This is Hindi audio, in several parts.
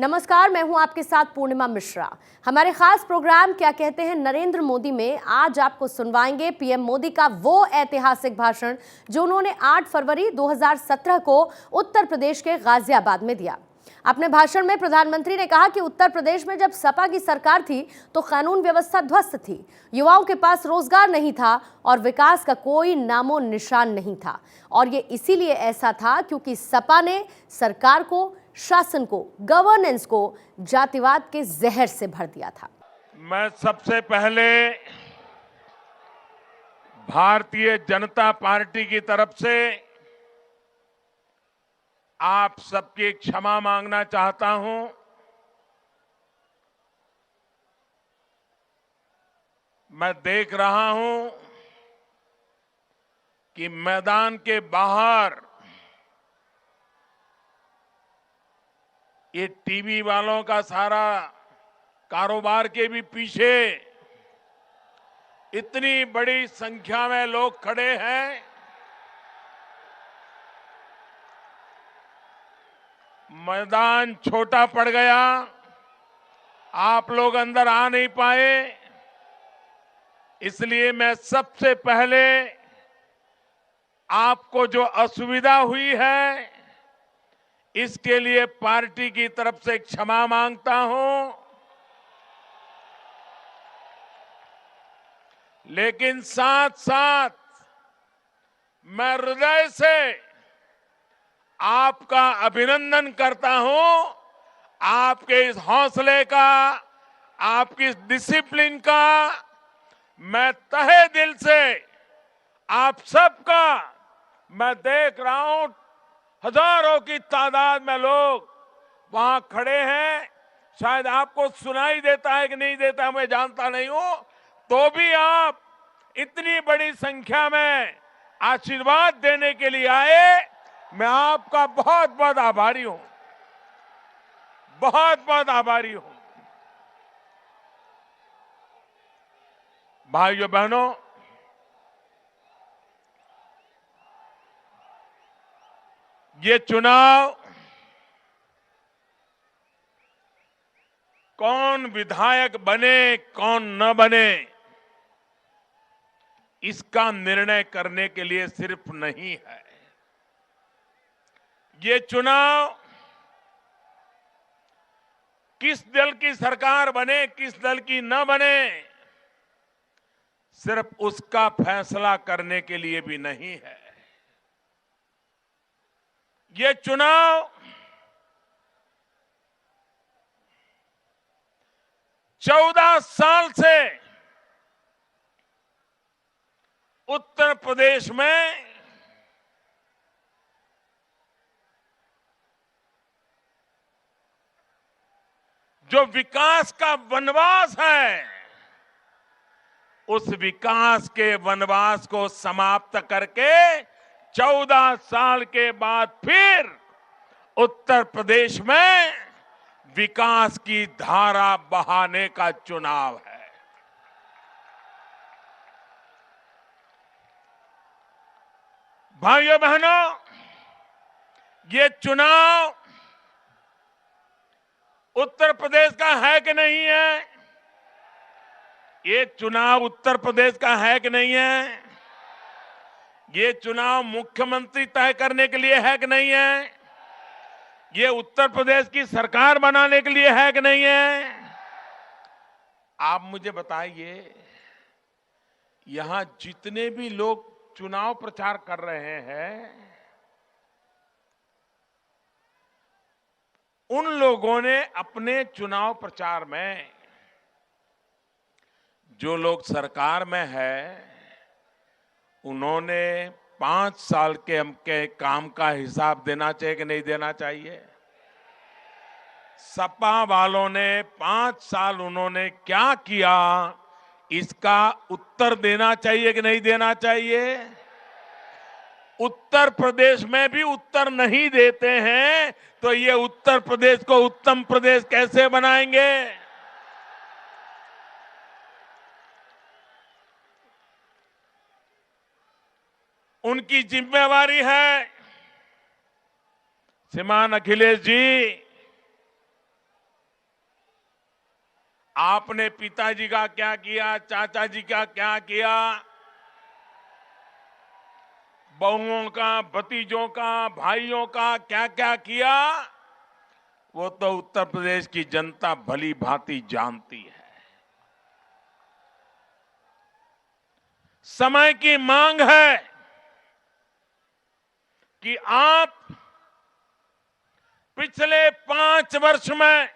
नमस्कार, मैं हूं आपके साथ पूर्णिमा मिश्रा। हमारे खास प्रोग्राम क्या कहते हैं नरेंद्र मोदी में आज आपको सुनवाएंगे पीएम मोदी का वो ऐतिहासिक भाषण जो उन्होंने 8 फरवरी 2017 को उत्तर प्रदेश के गाजियाबाद में दिया। अपने भाषण में प्रधानमंत्री ने कहा कि उत्तर प्रदेश में जब सपा की सरकार थी तो कानून व्यवस्था ध्वस्त थी, युवाओं के पास रोजगार नहीं था और विकास का कोई नामो निशान नहीं था। और ये इसीलिए ऐसा था क्योंकि सपा ने सरकार को, शासन को, गवर्नेंस को जातिवाद के जहर से भर दिया था। मैं सबसे पहले भारतीय जनता पार्टी की तरफ से आप सबकी क्षमा मांगना चाहता हूं। मैं देख रहा हूं कि मैदान के बाहर ये टीवी वालों का सारा कारोबार के भी पीछे इतनी बड़ी संख्या में लोग खड़े हैं। मैदान छोटा पड़ गया, आप लोग अंदर आ नहीं पाए, इसलिए मैं सबसे पहले आपको जो असुविधा हुई है इसके लिए पार्टी की तरफ से क्षमा मांगता हूं। लेकिन साथ साथ मैं हृदय से आपका अभिनंदन करता हूं, आपके इस हौसले का, आपकी इस डिसिप्लिन का। मैं तहे दिल से आप सबका, मैं देख रहा हूं हजारों की तादाद में लोग वहां खड़े हैं। शायद आपको सुनाई देता है कि नहीं देता मैं जानता नहीं हूं, तो भी आप इतनी बड़ी संख्या में आशीर्वाद देने के लिए आए। मैं आपका बहुत बहुत आभारी हूं, बहुत बहुत आभारी हूं। भाइयों बहनों, ये चुनाव कौन विधायक बने कौन न बने इसका निर्णय करने के लिए सिर्फ नहीं है। ये चुनाव किस दल की सरकार बने किस दल की न बने सिर्फ उसका फैसला करने के लिए भी नहीं है। ये चुनाव 14 साल से उत्तर प्रदेश में जो विकास का वनवास है, उस विकास के वनवास को समाप्त करके 14 साल के बाद फिर उत्तर प्रदेश में विकास की धारा बहाने का चुनाव है। भाइयों बहनों, ये चुनाव उत्तर प्रदेश का है कि नहीं है? ये चुनाव उत्तर प्रदेश का है कि नहीं है? ये चुनाव मुख्यमंत्री तय करने के लिए है कि नहीं है? ये उत्तर प्रदेश की सरकार बनाने के लिए है कि नहीं है? आप मुझे बताइए, यहां जितने भी लोग चुनाव प्रचार कर रहे हैं, उन लोगों ने अपने चुनाव प्रचार में, जो लोग सरकार में है, उन्होंने 5 साल के हमके काम का हिसाब देना चाहिए कि नहीं देना चाहिए? सपा वालों ने 5 साल उन्होंने क्या किया, इसका उत्तर देना चाहिए कि नहीं देना चाहिए? उत्तर प्रदेश में भी उत्तर नहीं देते हैं तो ये उत्तर प्रदेश को उत्तम प्रदेश कैसे बनाएंगे? उनकी जिम्मेवारी है। श्रीमान अखिलेश जी, आपने पिताजी का क्या किया, चाचा जी का क्या किया, बहुओं का, भतीजों का, भाइयों का क्या क्या किया, वो तो उत्तर प्रदेश की जनता भली भांति जानती है। समय की मांग है कि आप पिछले 5 वर्ष में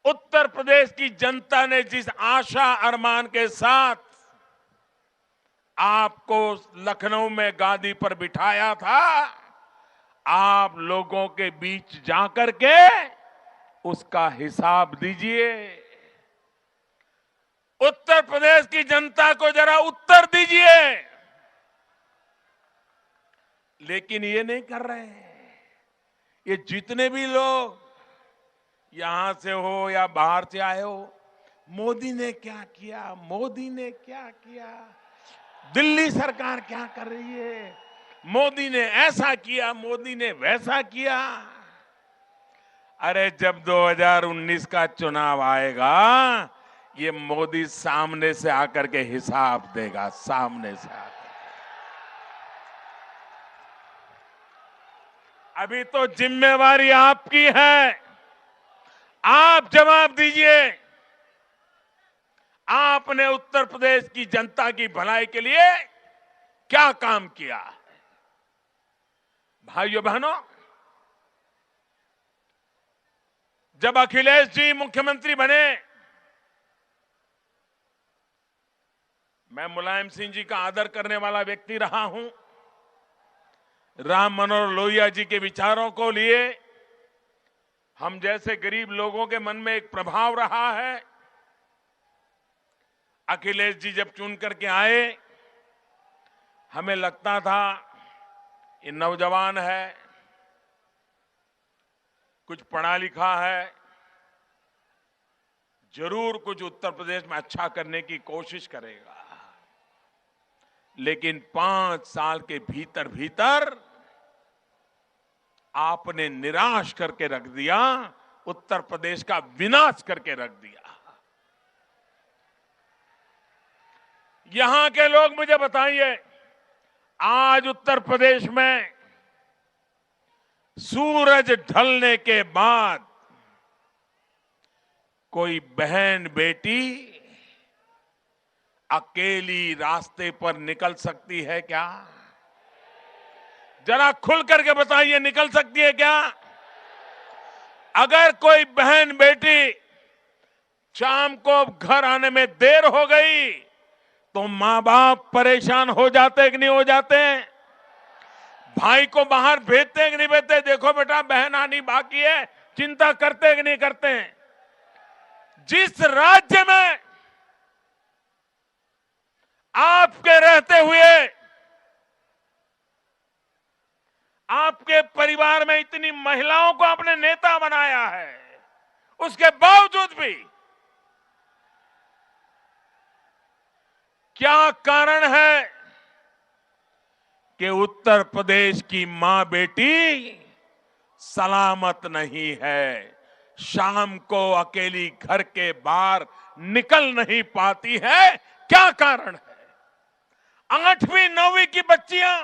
उत्तर प्रदेश की जनता ने जिस आशा अरमान के साथ आपको लखनऊ में गादी पर बिठाया था, आप लोगों के बीच जाकर के उसका हिसाब दीजिए। उत्तर प्रदेश की जनता को जरा उत्तर दीजिए। लेकिन ये नहीं कर रहे हैं। ये जितने भी लोग यहां से हो या बाहर से आए हो, मोदी ने क्या किया, मोदी ने क्या किया, दिल्ली सरकार क्या कर रही है, मोदी ने ऐसा किया, मोदी ने वैसा किया। अरे जब 2019 का चुनाव आएगा, ये मोदी सामने से आकर के हिसाब देगा, सामने से आकर। अभी तो जिम्मेवारी आपकी है, आप जवाब दीजिए। आपने उत्तर प्रदेश की जनता की भलाई के लिए क्या काम किया है? भाइयों बहनों, जब अखिलेश जी मुख्यमंत्री बने, मैं मुलायम सिंह जी का आदर करने वाला व्यक्ति रहा हूं। राम मनोहर लोहिया जी के विचारों को लिए हम जैसे गरीब लोगों के मन में एक प्रभाव रहा है। अखिलेश जी जब चुन करके आए, हमें लगता था ये नौजवान है, कुछ पढ़ा लिखा है, जरूर कुछ उत्तर प्रदेश में अच्छा करने की कोशिश करेगा। लेकिन 5 साल के भीतर भीतर आपने निराश करके रख दिया, उत्तर प्रदेश का विनाश करके रख दिया। यहां के लोग मुझे बताइए, आज उत्तर प्रदेश में सूरज ढलने के बाद कोई बहन बेटी अकेली रास्ते पर निकल सकती है क्या? जरा खुल करके बताइए, निकल सकती है क्या? अगर कोई बहन बेटी शाम को घर आने में देर हो गई तो मां बाप परेशान हो जाते कि नहीं हो जाते? भाई को बाहर भेजते कि नहीं भेजते? देखो बेटा बहन आनी बाकी है, चिंता करते कि नहीं करते? जिस राज्य में आपके रहते हुए आपके परिवार में इतनी महिलाओं को आपने नेता बनाया है, उसके बावजूद भी क्या कारण है कि उत्तर प्रदेश की मां बेटी सलामत नहीं है, शाम को अकेली घर के बाहर निकल नहीं पाती है? क्या कारण है? 8वीं 9वीं की बच्चियां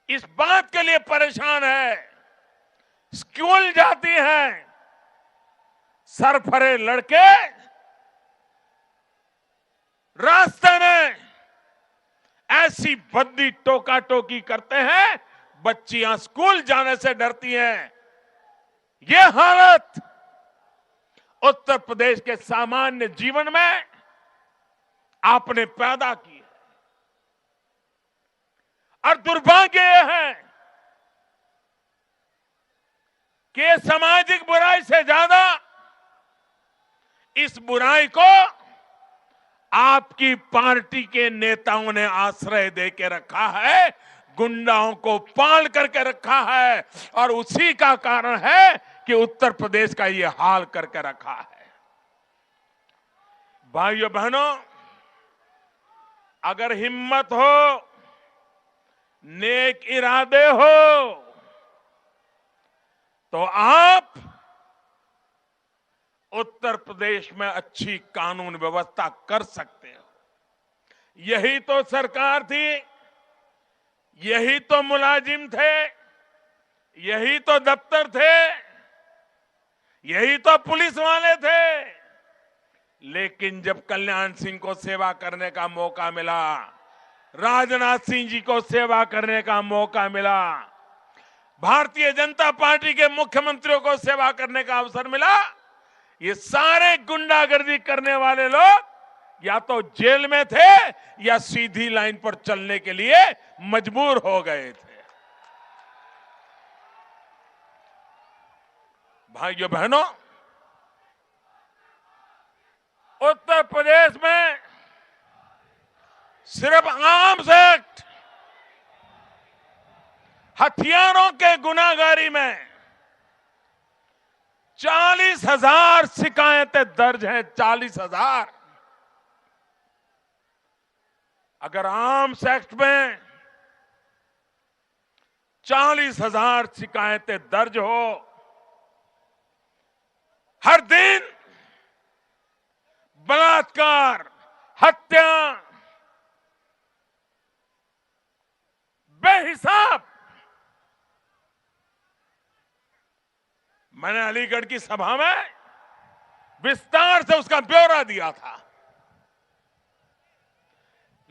इस बात के लिए परेशान है, स्कूल जाती हैं, सरफरे लड़के रास्ते में ऐसी भद्दी टोका टोकी करते हैं, बच्चियां स्कूल जाने से डरती हैं। ये हालत उत्तर प्रदेश के सामान्य जीवन में आपने पैदा की है। और दुर्भाग्य यह है कि सामाजिक बुराई से ज्यादा इस बुराई को आपकी पार्टी के नेताओं ने आश्रय दे के रखा है, गुंडाओं को पाल करके रखा है, और उसी का कारण है कि उत्तर प्रदेश का ये हाल करके रखा है। भाइयों बहनों, अगर हिम्मत हो, नेक इरादे हो, तो आप उत्तर प्रदेश में अच्छी कानून व्यवस्था कर सकते हो। यही तो सरकार थी, यही तो मुलाजिम थे, यही तो दफ्तर थे, यही तो पुलिस वाले थे। लेकिन जब कल्याण सिंह को सेवा करने का मौका मिला, राजनाथ सिंह जी को सेवा करने का मौका मिला, भारतीय जनता पार्टी के मुख्यमंत्रियों को सेवा करने का अवसर मिला, ये सारे गुंडागर्दी करने वाले लोग या तो जेल में थे या सीधी लाइन पर चलने के लिए मजबूर हो गए थे। भाइयों बहनों, उत्तर प्रदेश में सिर्फ आर्म्स एक्ट, हथियारों के गुनाहगारी में 40,000 शिकायतें दर्ज हैं। 40,000। अगर आर्म्स एक्ट में 40,000 शिकायतें दर्ज हो, हर दिन बलात्कार, हत्या, बेहिसाब। मैंने अलीगढ़ की सभा में विस्तार से उसका ब्यौरा दिया था।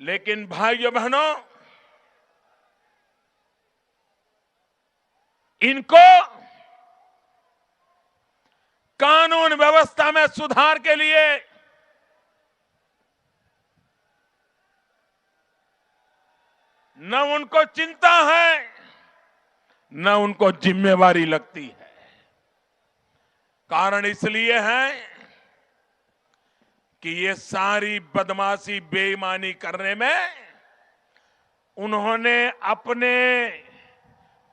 लेकिन भाइयों बहनों, इनको कानून व्यवस्था में सुधार के लिए न उनको चिंता है, न उनको जिम्मेवारी लगती है। कारण इसलिए है कि ये सारी बदमाशी, बेईमानी करने में उन्होंने अपने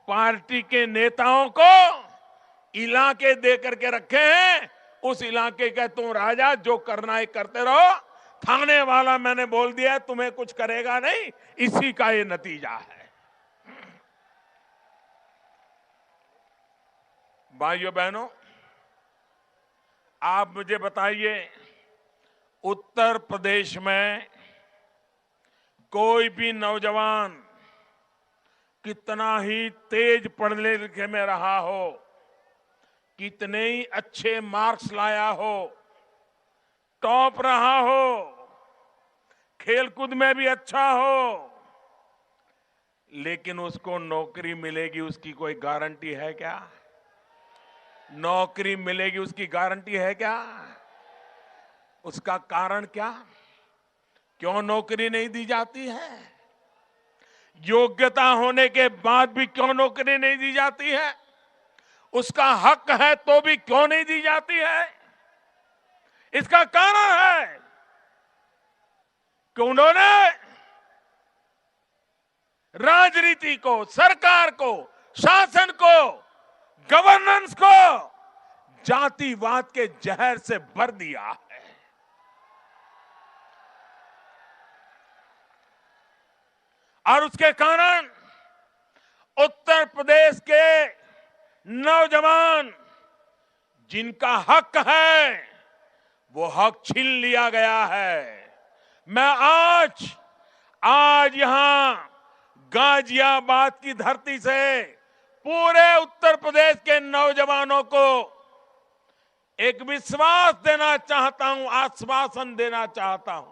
पार्टी के नेताओं को इलाके दे करके रखे हैं। उस इलाके का तुम राजा, जो करना है करते रहो, थाने वाला मैंने बोल दिया तुम्हें कुछ करेगा नहीं। इसी का ये नतीजा है। भाइयों बहनों, आप मुझे बताइए, उत्तर प्रदेश में कोई भी नौजवान कितना ही तेज पढ़ने लिखे में रहा हो, कितने ही अच्छे मार्क्स लाया हो, टॉप रहा हो, खेलकूद में भी अच्छा हो, लेकिन उसको नौकरी मिलेगी उसकी कोई गारंटी है क्या? नौकरी मिलेगी उसकी गारंटी है क्या? उसका कारण क्या? क्यों नौकरी नहीं दी जाती है? योग्यता होने के बाद भी क्यों नौकरी नहीं दी जाती है? उसका हक है तो भी क्यों नहीं दी जाती है? इसका कारण है कि उन्होंने राजनीति को, सरकार को, शासन को, गवर्नेंस को जातिवाद के जहर से भर दिया है। और उसके कारण उत्तर प्रदेश के नौजवान जिनका हक है, वो हक छीन लिया गया है। मैं आज यहां गाजियाबाद की धरती से पूरे उत्तर प्रदेश के नौजवानों को एक विश्वास देना चाहता हूं, आश्वासन देना चाहता हूं